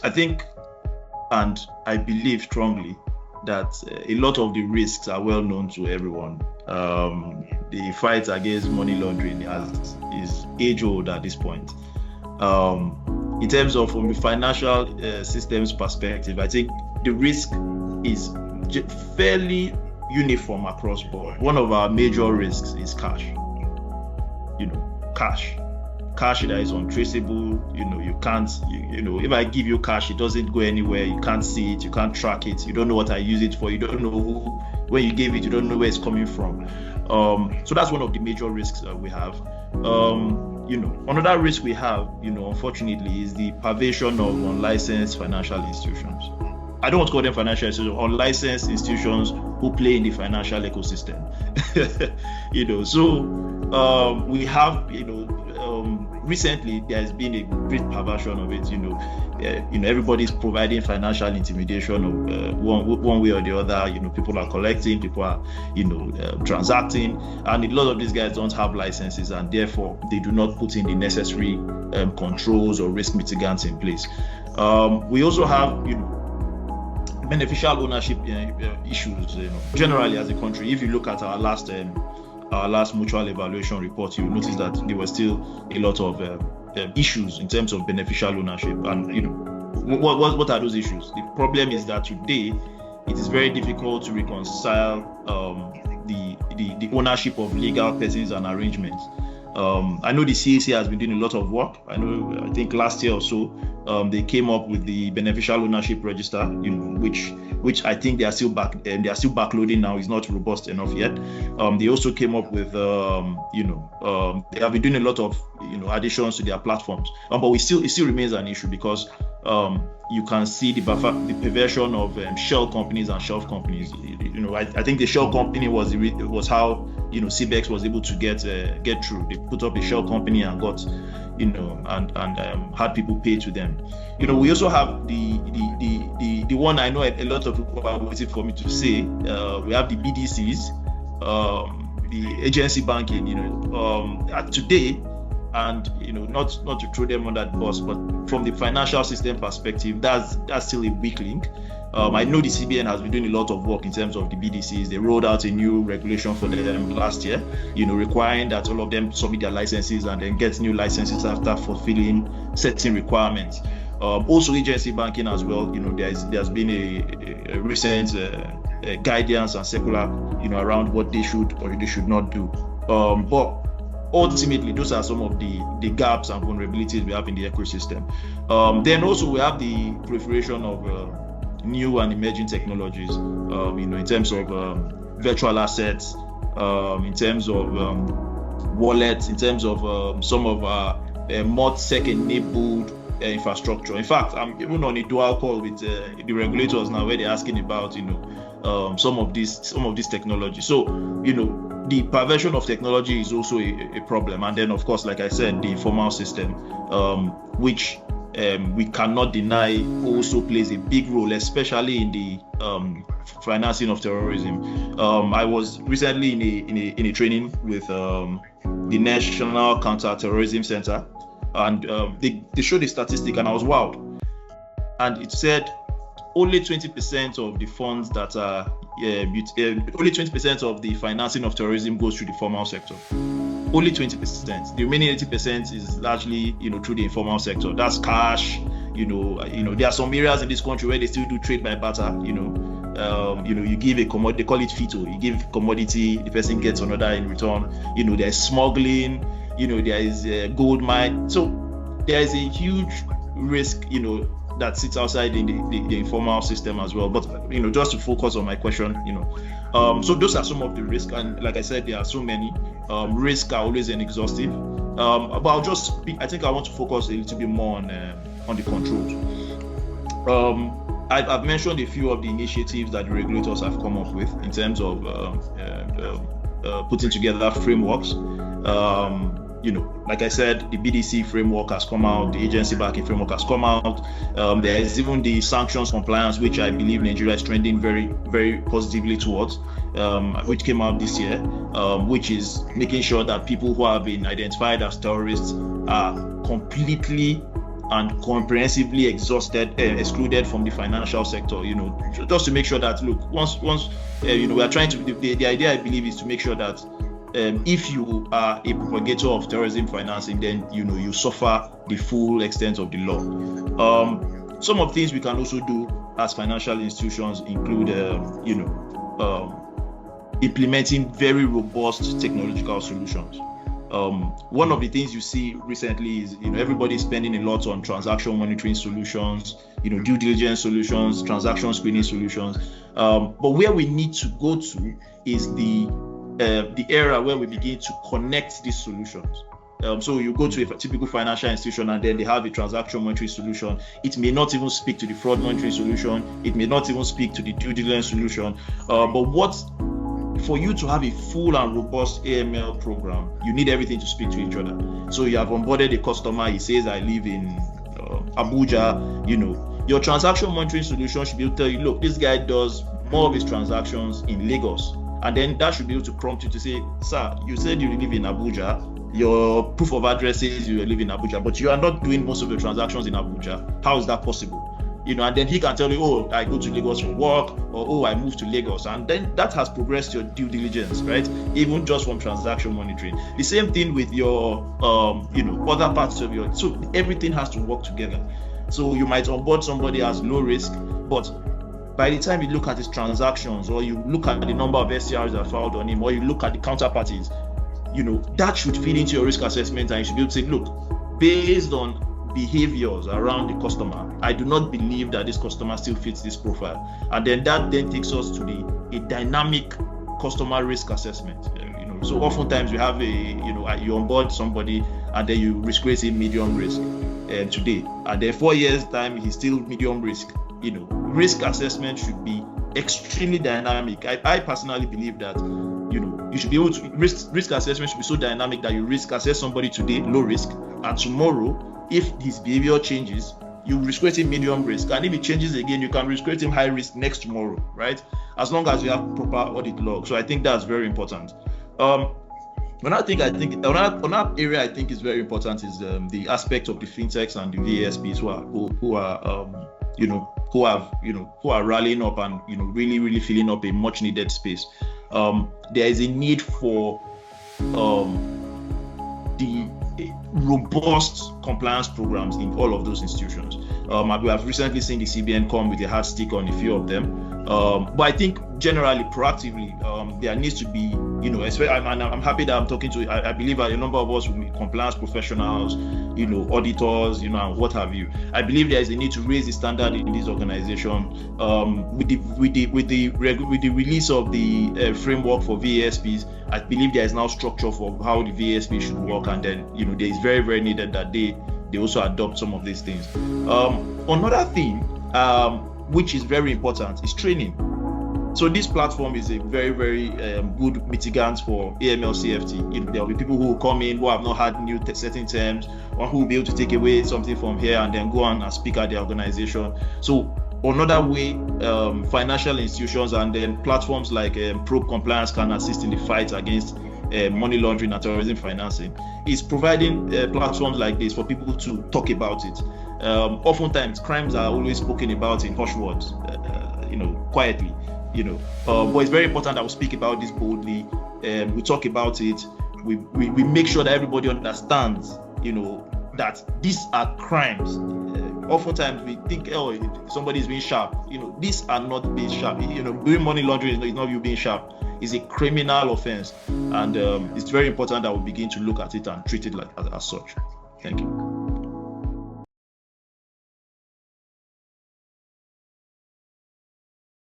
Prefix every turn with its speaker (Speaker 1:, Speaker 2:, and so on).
Speaker 1: I think, and I believe strongly that a lot of the risks are well known to everyone. The fight against money laundering is age old at this point. In terms of from the financial systems perspective, I think the risk is fairly uniform across board. One of our major risks is cash. Cash that is untraceable. You can't, if I give you cash, it doesn't go anywhere. You can't see it, you can't track it, you don't know what I use it for, you don't know who, when you gave it, you don't know where it's coming from. So that's one of the major risks we have. Another risk we have, unfortunately, is the pervasión of unlicensed financial institutions. I don't want to call them financial institutions, unlicensed institutions who play in the financial ecosystem. So we have, recently there has been a great perversion of it. Everybody's providing financial intimidation of one way or the other. People are collecting, people are, transacting, and a lot of these guys don't have licenses, and therefore they do not put in the necessary controls or risk mitigants in place. We also have, beneficial ownership issues. Generally, as a country, if you look at our last mutual evaluation report, you notice that there were still a lot of issues in terms of beneficial ownership. And what are those issues? The problem is that today it is very difficult to reconcile the ownership of legal persons and arrangements. I know the CAC has been doing a lot of work. I think last year or so, they came up with the beneficial ownership register, which I think they are still backloading now. It's not robust enough yet. They also came up with, they have been doing a lot of, additions to their platforms. But it still remains an issue because you can see the perversion of shell companies and shelf companies. I think the shell company was how CBEX was able to get through. They put up a shell company and got, and had people pay to them. We also have the one I know a lot of people are waiting for me to say. We have the BDCs, the agency banking. Today, and not to throw them on that bus, but from the financial system perspective, that's still a weak link. I know the CBN has been doing a lot of work in terms of the BDCs. They rolled out a new regulation for them last year, requiring that all of them submit their licenses and then get new licenses after fulfilling certain requirements. Also, agency banking as well. There's been a recent guidance and circular, around what they should or they should not do. But ultimately, those are some of the gaps and vulnerabilities we have in the ecosystem. Then also we have the proliferation of new and emerging technologies, in terms of virtual assets, in terms of wallets, in terms of some of our ModSec-enabled infrastructure. In fact, I'm even on a dual call with the regulators now, where they're asking about, some of these technologies. So, the perversion of technology is also a problem. And then, of course, like I said, the informal system, which we cannot deny also plays a big role, especially in the financing of terrorism. I was recently in a training with the National Counter-Terrorism Center, and they showed a statistic, and I was wowed. And it said only 20% of the funds that are only 20% of the financing of terrorism goes through the formal sector. Only 20%. The remaining 80% is largely, through the informal sector. That's cash. There are some areas in this country where they still do trade by barter. You give a commodity, they call it FITO. You give commodity, the person gets another in return. There's smuggling. There is gold mine. So there is a huge risk, that sits outside in the informal system as well. But just to focus on my question, so those are some of the risks, and like I said, there are so many. Risks are always inexhaustive, but I think I want to focus a little bit more on the controls. I've mentioned a few of the initiatives that the regulators have come up with in terms of putting together frameworks. Like I said, the BDC framework has come out, the agency banking framework has come out. There is even the sanctions compliance, which I believe Nigeria is trending very, very positively towards, which came out this year, which is making sure that people who have been identified as terrorists are completely and comprehensively excluded from the financial sector, just to make sure that, look, once we are trying to, the idea I believe is to make sure that if you are a propagator of terrorism financing, then you suffer the full extent of the law. Some of the things we can also do as financial institutions include implementing very robust technological solutions. One of the things you see recently is everybody's spending a lot on transaction monitoring solutions, due diligence solutions, transaction screening solutions. But where we need to go to is the era where we begin to connect these solutions. So you go to a typical financial institution and then they have a transaction monitoring solution. It may not even speak to the fraud monitoring solution. It may not even speak to the due diligence solution. For you to have a full and robust AML program, you need everything to speak to each other. So you have onboarded a customer, he says, I live in Abuja, your transaction monitoring solution should be able to tell you, look, this guy does more of his transactions in Lagos. And then that should be able to prompt you to say, sir, you said you live in Abuja, your proof of address says you live in Abuja, but you are not doing most of your transactions in Abuja. How is that possible? And then he can tell you, oh, I go to Lagos for work, or oh, I moved to Lagos. And then that has progressed your due diligence, right? Even just from transaction monitoring. The same thing with your, other parts of your, so everything has to work together. So you might onboard somebody as low risk, but by the time you look at his transactions, or you look at the number of SCRs that are filed on him, or you look at the counterparties, that should feed into your risk assessment, and you should be able to say, look, based on behaviors around the customer, I do not believe that this customer still fits this profile. And then that takes us to a dynamic customer risk assessment. So oftentimes you have you onboard somebody and then you risk rate him medium risk today, and then 4 years time he's still medium risk. Risk assessment should be extremely dynamic. I personally believe that you should be able to risk assessment should be so dynamic that you risk assess somebody today low risk, and tomorrow, if his behavior changes, you risk rate him medium risk, and if it changes again, you can risk rate him high risk next tomorrow, right? As long as you have proper audit log. So I think that's very important. Another area I think is very important is the aspect of the fintechs and the VASPs who are rallying up and really filling up a much needed space. There is a need for the robust compliance programs in all of those institutions. We have recently seen the CBN come with a hard stick on a few of them. But I think generally, proactively, there needs to be, I'm happy that I'm talking to, I believe a number of us will be compliance professionals, auditors, and what have you. I believe there is a need to raise the standard in this organization. With the release of the framework for VASPs, I believe there is now structure for how the VASP should work, and then there is very, very needed that they also adopt some of these things. Another thing which is very important is training. So this platform is a very, very good mitigant for AML CFT. There will be people who will come in who have not had new setting terms, or who will be able to take away something from here and then go on and speak at the organization. So another way financial institutions and then platforms like Probe Compliance can assist in the fight against money laundering and terrorism financing is providing platforms like this for people to talk about it. Oftentimes, crimes are always spoken about in hush words, quietly. But it's very important that we speak about this boldly. We talk about it. We make sure that everybody understands, that these are crimes. Oftentimes we think, somebody is being sharp. These are not being sharp. Doing money laundering is not you being sharp. It's a criminal offense, and it's very important that we begin to look at it and treat it like as such. Thank you.